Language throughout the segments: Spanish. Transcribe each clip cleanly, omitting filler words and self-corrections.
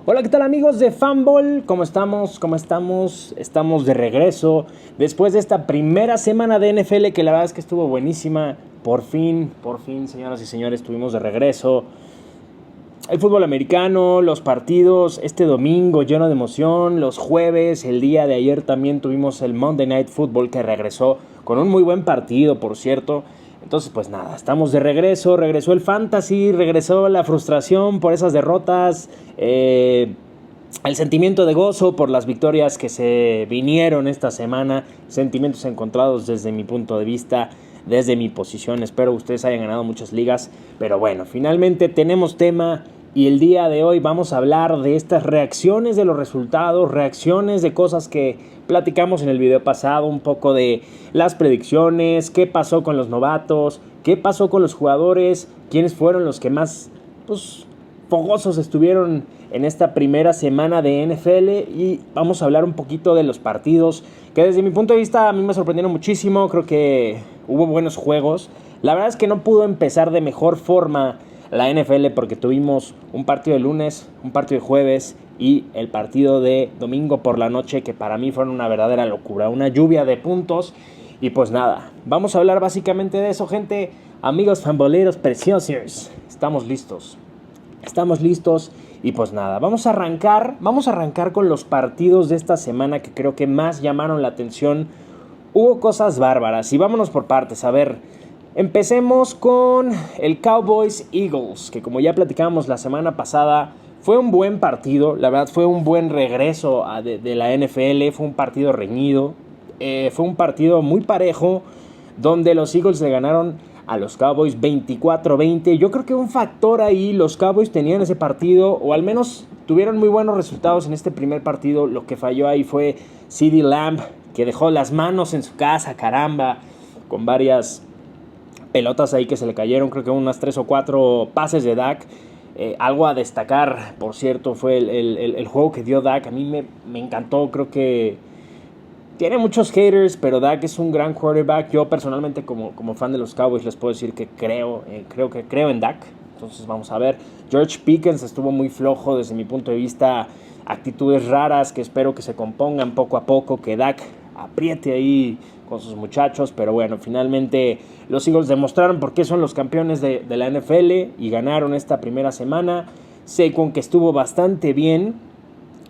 Hola, ¿qué tal amigos de Fanball? ¿Cómo estamos? ¿Cómo estamos? Estamos de regreso después de esta primera semana de NFL que la verdad es que estuvo buenísima. Por fin, señoras y señores, estuvimos de regreso. El fútbol americano, los partidos, este domingo lleno de emoción, los jueves, el día de ayer también tuvimos el Monday Night Football que regresó con un muy buen partido, por cierto. Entonces, pues nada, estamos de regreso, regresó el fantasy, regresó la frustración por esas derrotas, el sentimiento de gozo por las victorias que se vinieron esta semana, sentimientos encontrados desde mi punto de vista, desde mi posición. Espero ustedes hayan ganado muchas ligas, pero bueno, finalmente tenemos tema. Y el día de hoy vamos a hablar de estas reacciones de los resultados, reacciones de cosas que platicamos en el video pasado, un poco de las predicciones, qué pasó con los novatos, qué pasó con los jugadores, quiénes fueron los que más fogosos estuvieron en esta primera semana de NFL, y vamos a hablar un poquito de los partidos que desde mi punto de vista a mí me sorprendieron muchísimo. Creo que hubo buenos juegos. La verdad es que no pudo empezar de mejor forma la NFL porque tuvimos un partido de lunes, un partido de jueves y el partido de domingo por la noche, que para mí fueron una verdadera locura, una lluvia de puntos. Y pues nada, vamos a hablar básicamente de eso, gente. Amigos fanboleros preciosos, estamos listos y pues nada, vamos a arrancar con los partidos de esta semana que creo que más llamaron la atención. Hubo cosas bárbaras y vámonos por partes. A ver, empecemos con el Cowboys-Eagles, que como ya platicábamos la semana pasada, fue un buen partido. La verdad fue un buen regreso de la NFL, fue un partido reñido, fue un partido muy parejo, donde los Eagles le ganaron a los Cowboys 24-20. Yo creo que un factor ahí, los Cowboys tenían ese partido, o al menos tuvieron muy buenos resultados en este primer partido. Lo que falló ahí fue CeeDee Lamb, que dejó las manos en su casa, caramba, con varias pelotas ahí que se le cayeron, creo que unas 3 o 4 pases de Dak. Algo a destacar, por cierto, fue el juego que dio Dak. A mí me encantó. Creo que tiene muchos haters, pero Dak es un gran quarterback. Yo personalmente como fan de los Cowboys les puedo decir que creo en Dak. Entonces vamos a ver. George Pickens estuvo muy flojo desde mi punto de vista. Actitudes raras que espero que se compongan poco a poco, que Dak apriete ahí con sus muchachos. Pero bueno, finalmente los Eagles demostraron por qué son los campeones de la NFL y ganaron esta primera semana. Saquon, que estuvo bastante bien.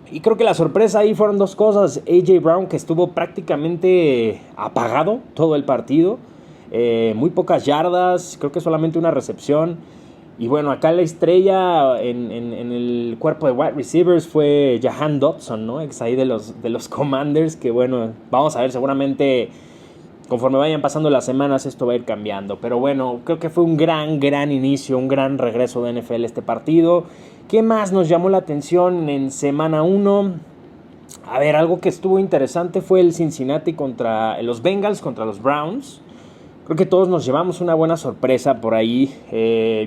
Y creo que la sorpresa ahí fueron dos cosas. A.J. Brown, que estuvo prácticamente apagado todo el partido. Muy pocas yardas, creo que solamente una recepción. Y bueno, acá la estrella en el cuerpo de wide receivers fue Jahan Dotson, ¿no? Ex ahí de los Commanders, que bueno, vamos a ver, seguramente conforme vayan pasando las semanas esto va a ir cambiando. Pero bueno, creo que fue un gran inicio, un gran regreso de NFL este partido. ¿Qué más nos llamó la atención en semana 1? A ver, algo que estuvo interesante fue el Cincinnati contra los Bengals contra los Browns. Creo que todos nos llevamos una buena sorpresa por ahí.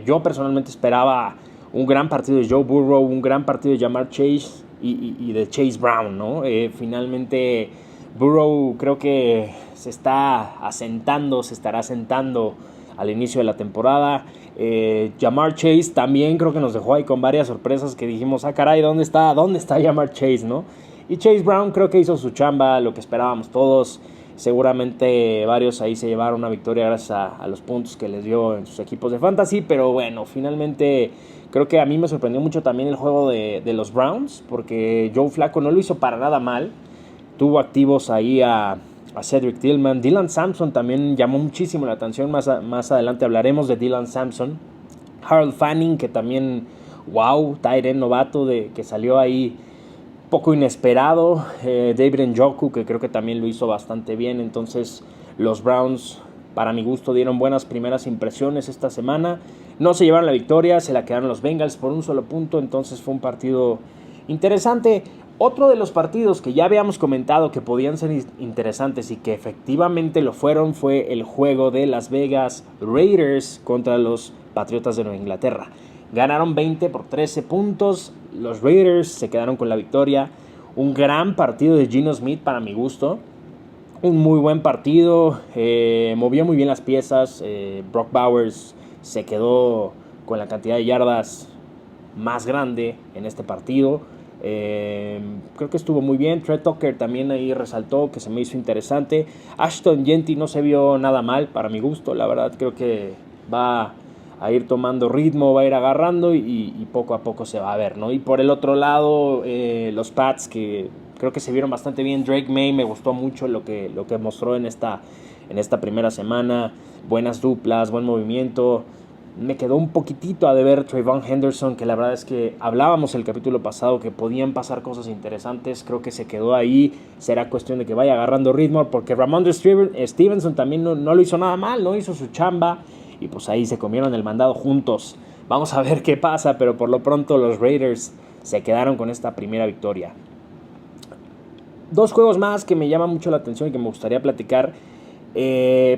Yo personalmente esperaba un gran partido de Joe Burrow, un gran partido de Ja'Marr Chase y de Chase Brown, ¿no? Finalmente Burrow creo que se estará asentando al inicio de la temporada. Ja'Marr Chase también creo que nos dejó ahí con varias sorpresas que dijimos, caray, ¿dónde está Ja'Marr Chase, no? Y Chase Brown creo que hizo su chamba, lo que esperábamos todos. Seguramente varios ahí se llevaron una victoria gracias a los puntos que les dio en sus equipos de fantasy. Pero bueno, finalmente creo que a mí me sorprendió mucho también el juego de los Browns, porque Joe Flacco no lo hizo para nada mal. Tuvo activos ahí a Cedric Tillman. Dylan Sampson también llamó muchísimo la atención. Más adelante hablaremos de Dylan Sampson. Harold Fanning, que también, wow, tight end novato que salió ahí poco inesperado. David Njoku, que creo que también lo hizo bastante bien. Entonces los Browns, para mi gusto, dieron buenas primeras impresiones esta semana. No se llevaron la victoria, se la quedaron los Bengals por un solo punto. Entonces fue un partido interesante. Otro de los partidos que ya habíamos comentado que podían ser interesantes y que efectivamente lo fueron fue el juego de Las Vegas Raiders contra los Patriotas de Nueva Inglaterra. Ganaron 20-13 puntos. Los Raiders se quedaron con la victoria. Un gran partido de Geno Smith para mi gusto. Un muy buen partido. Movió muy bien las piezas. Brock Bowers se quedó con la cantidad de yardas más grande en este partido. Creo que estuvo muy bien. Trey Tucker también ahí resaltó, que se me hizo interesante. Ashton Jeanty no se vio nada mal para mi gusto, la verdad. Creo que va a ir tomando ritmo, va a ir agarrando y poco a poco se va a ver, ¿no? Y por el otro lado, los Pats, que creo que se vieron bastante bien. Drake May me gustó mucho lo que mostró en esta primera semana. Buenas duplas, buen movimiento. Me quedó un poquitito a deber Trayvon Henderson, que la verdad es que hablábamos el capítulo pasado que podían pasar cosas interesantes. Creo que se quedó ahí. Será cuestión de que vaya agarrando ritmo, porque Ramondre Stevenson también no lo hizo nada mal, no hizo su chamba. Y pues ahí se comieron el mandado juntos. Vamos a ver qué pasa, pero por lo pronto los Raiders se quedaron con esta primera victoria. Dos juegos más que me llaman mucho la atención y que me gustaría platicar.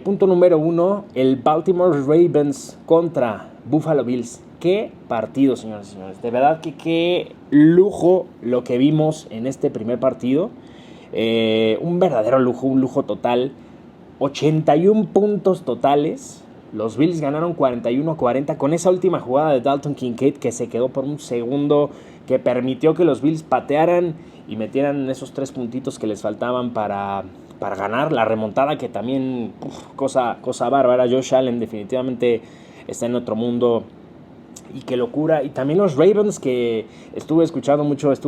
Punto número 1, el Baltimore Ravens contra Buffalo Bills. Qué partido, señores y señores. De verdad que qué lujo lo que vimos en este primer partido. Un verdadero lujo, un lujo total. 81 puntos totales. Los Bills ganaron 41-40 con esa última jugada de Dalton Kincaid que se quedó por un segundo, que permitió que los Bills patearan y metieran esos 3 puntitos que les faltaban para ganar. La remontada que también, cosa bárbara. Josh Allen definitivamente está en otro mundo. Y qué locura. Y también los Ravens, que estuve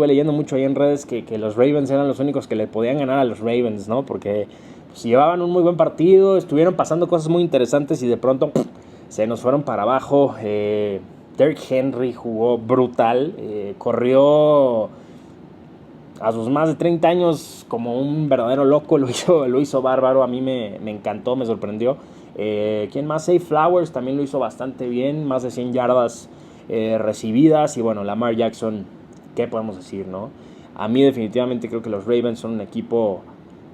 leyendo mucho ahí en redes que los Ravens eran los únicos que le podían ganar a los Ravens, ¿no? Porque pues, llevaban un muy buen partido, estuvieron pasando cosas muy interesantes y de pronto se nos fueron para abajo. Derrick Henry jugó brutal, corrió a sus más de 30 años como un verdadero loco, lo hizo bárbaro. A mí me encantó, me sorprendió. ¿Quién más? Zay Flowers también lo hizo bastante bien, más de 100 yardas recibidas. Y bueno, Lamar Jackson, ¿qué podemos decir, no? A mí definitivamente creo que los Ravens son un equipo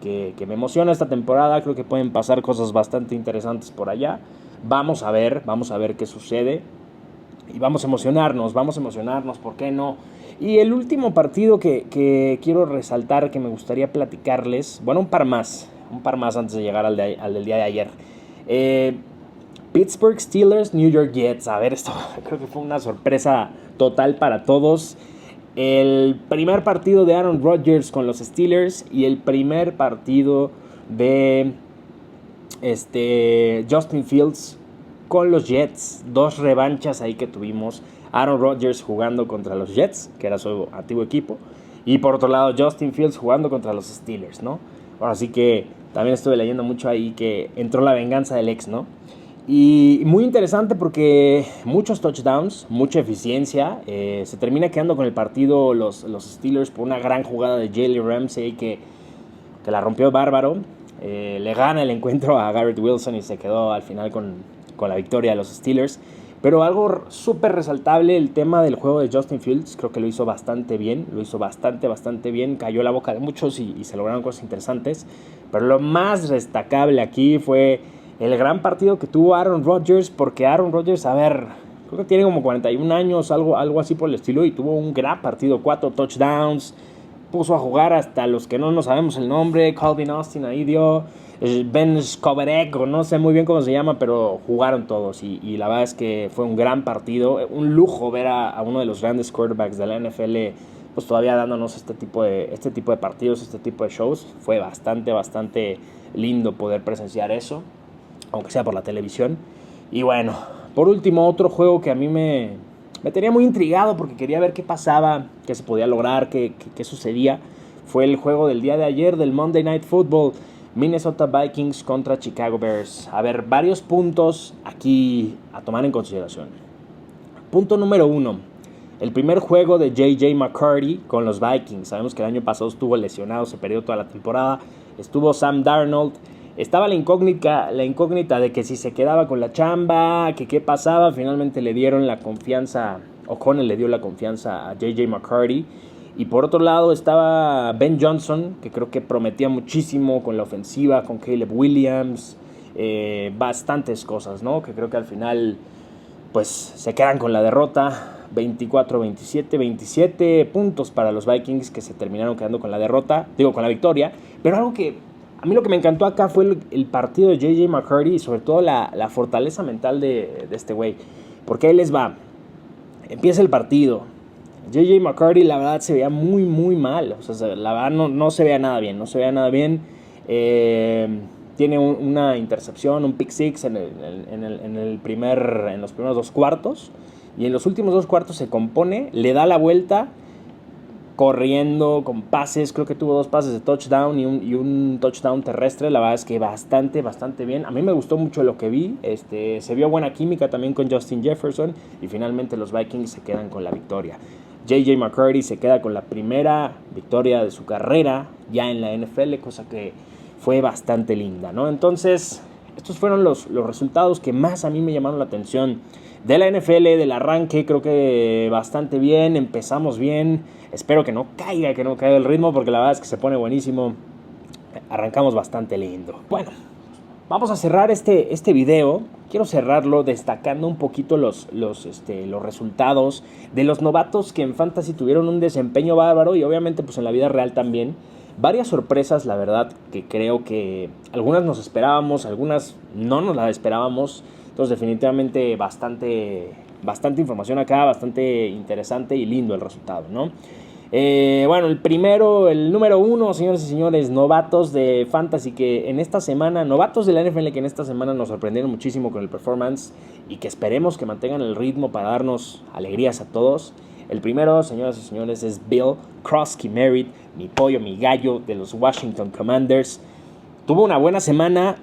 que me emociona esta temporada. Creo que pueden pasar cosas bastante interesantes por allá. Vamos a ver qué sucede. Y vamos a emocionarnos, ¿por qué no? Y el último partido que quiero resaltar, que me gustaría platicarles, bueno, un par más antes de llegar al del día de ayer. Pittsburgh Steelers, New York Jets. A ver, esto creo que fue una sorpresa total para todos. El primer partido de Aaron Rodgers con los Steelers y el primer partido de Justin Fields con los Jets. 2 revanchas ahí que tuvimos. Aaron Rodgers jugando contra los Jets, que era su antiguo equipo, y por otro lado Justin Fields jugando contra los Steelers, ¿no? Ahora sí que también estuve leyendo mucho ahí que entró la venganza del ex, ¿no? Y muy interesante porque muchos touchdowns, mucha eficiencia. Se termina quedando con el partido los Steelers por una gran jugada de Jalen Ramsey que la rompió bárbaro. Le gana el encuentro a Garrett Wilson y se quedó al final con la victoria de los Steelers. Pero algo súper resaltable, el tema del juego de Justin Fields. Creo que lo hizo bastante bien, bastante bien. Cayó la boca de muchos y se lograron cosas interesantes. Pero lo más destacable aquí fue el gran partido que tuvo Aaron Rodgers. Porque Aaron Rodgers, creo que tiene como 41 años, algo así por el estilo. Y tuvo un gran partido, 4 touchdowns. Puso a jugar hasta los que no nos sabemos el nombre. Calvin Austin ahí dio. Ben Skoverek, no sé muy bien cómo se llama, pero jugaron todos y la verdad es que fue un gran partido. Un lujo ver a uno de los grandes quarterbacks de la NFL pues todavía dándonos este tipo de partidos, este tipo de shows. Fue bastante lindo poder presenciar eso, aunque sea por la televisión. Y bueno, por último, otro juego que a mí me tenía muy intrigado porque quería ver qué pasaba, qué se podía lograr, qué sucedía. Fue el juego del día de ayer del Monday Night Football. Minnesota Vikings contra Chicago Bears. A ver, varios puntos aquí a tomar en consideración. Punto número 1. El primer juego de J.J. McCarthy con los Vikings. Sabemos que el año pasado estuvo lesionado, se perdió toda la temporada. Estuvo Sam Darnold. Estaba la incógnita de que si se quedaba con la chamba, que qué pasaba. Finalmente le dieron la confianza, O'Connell le dio la confianza a J.J. McCarthy. Y por otro lado estaba Ben Johnson, que creo que prometía muchísimo con la ofensiva, con Caleb Williams, bastantes cosas, ¿no? Que creo que al final pues se quedan con la derrota, 24-27, 27 puntos para los Vikings que se terminaron quedando con la victoria. Pero algo que a mí lo que me encantó acá fue el partido de J.J. McCarthy y sobre todo la fortaleza mental de este güey. Porque ahí les va. empieza el partido. J.J. McCarthy, la verdad, se veía muy, muy mal. O sea, la verdad, no se veía nada bien. No se veía nada bien. Tiene una intercepción, un pick six en los primeros 2 cuartos. Y en los últimos 2 cuartos se compone, le da la vuelta, corriendo, con pases. Creo que tuvo 2 pases de touchdown y un touchdown terrestre. La verdad es que bastante bien. A mí me gustó mucho lo que vi. Se vio buena química también con Justin Jefferson. Y finalmente los Vikings se quedan con la victoria. J.J. McCarthy se queda con la primera victoria de su carrera ya en la NFL, cosa que fue bastante linda, ¿no? Entonces, estos fueron los resultados que más a mí me llamaron la atención de la NFL, del arranque. Creo que bastante bien, empezamos bien. Espero que no caiga el ritmo, porque la verdad es que se pone buenísimo. Arrancamos bastante lindo. Bueno, vamos a cerrar este video. Quiero cerrarlo destacando un poquito los resultados de los novatos que en Fantasy tuvieron un desempeño bárbaro, y obviamente pues en la vida real también. Varias sorpresas, la verdad, que creo que algunas nos esperábamos, algunas no nos las esperábamos. Entonces definitivamente bastante información acá, bastante interesante y lindo el resultado, ¿no? Bueno, el número 1, señores y señores, novatos de Fantasy novatos de la NFL que en esta semana nos sorprendieron muchísimo con el performance y que esperemos que mantengan el ritmo para darnos alegrías a todos. El primero, señoras y señores, es Bill Krosky-Merritt, mi pollo, mi gallo de los Washington Commanders. Tuvo una buena semana.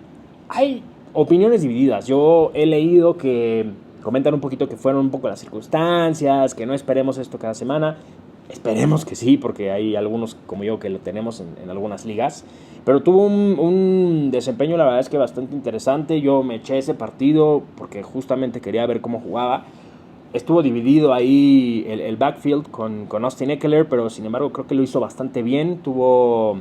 Hay opiniones divididas. Yo he leído que comentan un poquito que fueron un poco las circunstancias, que no esperemos esto cada semana. Esperemos que sí, porque hay algunos como yo que lo tenemos en algunas ligas. Pero tuvo un desempeño, la verdad es que bastante interesante. Yo me eché ese partido porque justamente quería ver cómo jugaba. Estuvo dividido ahí el backfield con Austin Ekeler, pero sin embargo creo que lo hizo bastante bien. Tuvo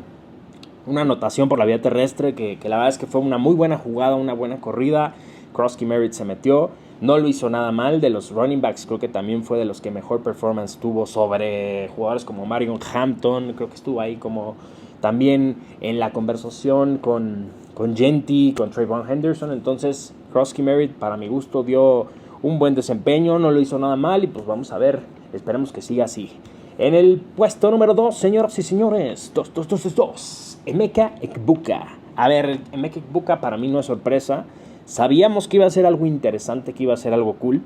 una anotación por la vía terrestre que la verdad es que fue una muy buena jugada, una buena corrida. Krosky-Merritt se metió. No lo hizo nada mal. De los running backs creo que también fue de los que mejor performance tuvo sobre jugadores como Marion Hampton. Creo que estuvo ahí como también en la conversación con Gentry, con Trayvon Henderson. Entonces Krosky-Merritt para mi gusto dio un buen desempeño, no lo hizo nada mal y pues vamos a ver, esperemos que siga así. En el puesto número 2, señoras y señores, 2, Emeka Egbuka. A ver, Emeka Egbuka para mí no es sorpresa. Sabíamos que iba a ser algo interesante, que iba a ser algo cool,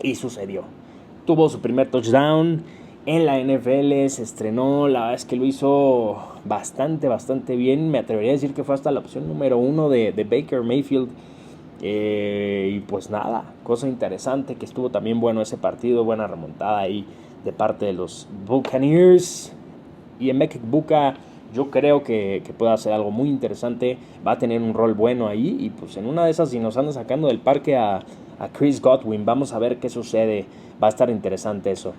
y sucedió. Tuvo su primer touchdown en la NFL, se estrenó, la verdad es que lo hizo bastante bien. Me atrevería a decir que fue hasta la opción número 1 de Baker Mayfield. Y pues nada, cosa interesante, que estuvo también bueno ese partido, buena remontada ahí de parte de los Buccaneers. Y Emeka Egbuka yo creo que puede hacer algo muy interesante, va a tener un rol bueno ahí, y pues en una de esas, si nos anda sacando del parque a Chris Godwin, vamos a ver qué sucede, va a estar interesante eso.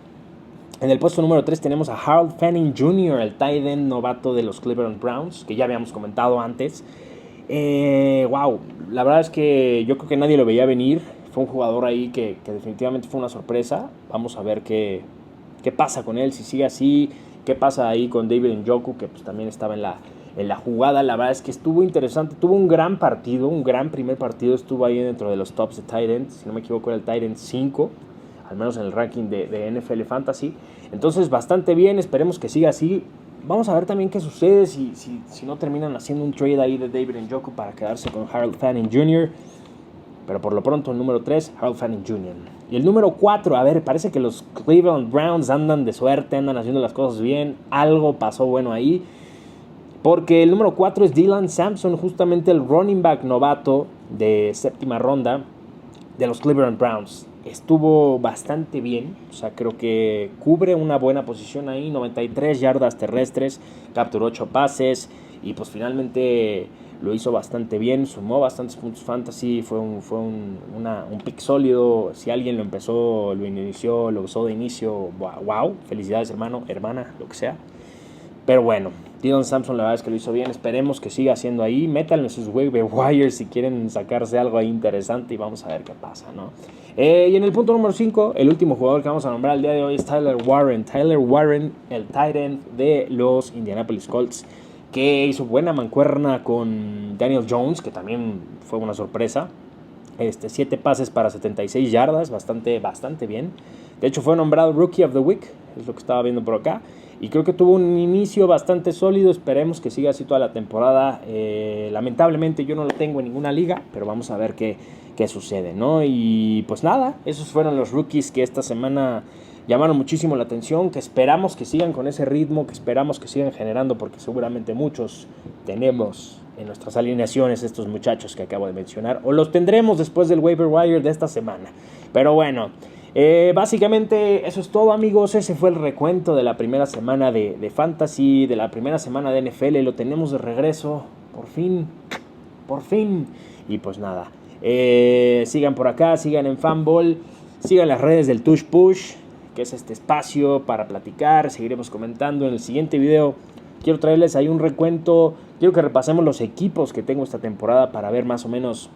En el puesto número 3 tenemos a Harold Fanning Jr., el tight end novato de los Cleveland Browns, que ya habíamos comentado antes. Wow, la verdad es que yo creo que nadie lo veía venir. Fue un jugador ahí que definitivamente fue una sorpresa. Vamos a ver qué pasa con él, si sigue así. Qué pasa ahí con David Njoku, que pues también estaba en la jugada. La verdad es que estuvo interesante. Tuvo un gran partido, un gran primer partido. Estuvo ahí dentro de los tops de tight end. Si no me equivoco era el tight end 5, al menos en el ranking de NFL Fantasy. Entonces bastante bien, esperemos que siga así. Vamos a ver también qué sucede si no terminan haciendo un trade ahí de David Njoku para quedarse con Harold Fanning Jr. Pero por lo pronto el número 3, Harold Fanning Jr. Y el número 4, a ver, parece que los Cleveland Browns andan de suerte, andan haciendo las cosas bien. Algo pasó bueno ahí. Porque el número 4 es Dylan Sampson, justamente el running back novato de 7ª ronda de los Cleveland Browns. Estuvo bastante bien, o sea, creo que cubre una buena posición ahí, 93 yardas terrestres, capturó 8 pases y pues finalmente lo hizo bastante bien, sumó bastantes puntos fantasy, fue un pick sólido. Si alguien lo empezó, lo inició, lo usó de inicio, wow, felicidades hermano, hermana, lo que sea. Pero bueno, Dylan Sampson la verdad es que lo hizo bien, esperemos que siga haciendo ahí. Métanle sus waiver wires si quieren sacarse algo ahí interesante y vamos a ver qué pasa, ¿no? Y en el punto número 5, el último jugador que vamos a nombrar el día de hoy es Tyler Warren. Tyler Warren, el tight end de los Indianapolis Colts, que hizo buena mancuerna con Daniel Jones, que también fue una sorpresa. 7 pases para 76 yardas, bastante bien. De hecho, fue nombrado Rookie of the Week, es lo que estaba viendo por acá. Y creo que tuvo un inicio bastante sólido. Esperemos que siga así toda la temporada. Lamentablemente yo no lo tengo en ninguna liga, pero vamos a ver qué sucede, ¿no? Y pues nada, esos fueron los rookies que esta semana llamaron muchísimo la atención, que esperamos que sigan con ese ritmo, que esperamos que sigan generando, porque seguramente muchos tenemos en nuestras alineaciones estos muchachos que acabo de mencionar, o los tendremos después del waiver wire de esta semana. Pero bueno, básicamente eso es todo, amigos. Ese fue el recuento de la primera semana de Fantasy, de la primera semana de NFL. Lo tenemos de regreso, por fin. Y pues nada, sigan por acá, sigan en Fanball, sigan las redes del Tush Push, que es este espacio para platicar. Seguiremos comentando en el siguiente video. Quiero traerles ahí un recuento. Quiero que repasemos los equipos que tengo esta temporada para ver más o menos,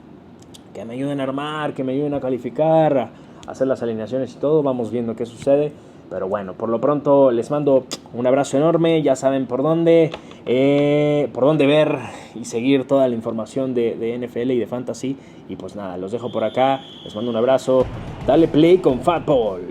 que me ayuden a armar, que me ayuden a calificar, a hacer las alineaciones y todo. Vamos viendo qué sucede. Pero bueno, por lo pronto les mando un abrazo enorme. Ya saben por dónde ver y seguir toda la información de NFL y de Fantasy. Y pues nada, los dejo por acá. Les mando un abrazo. Dale play con Fatball.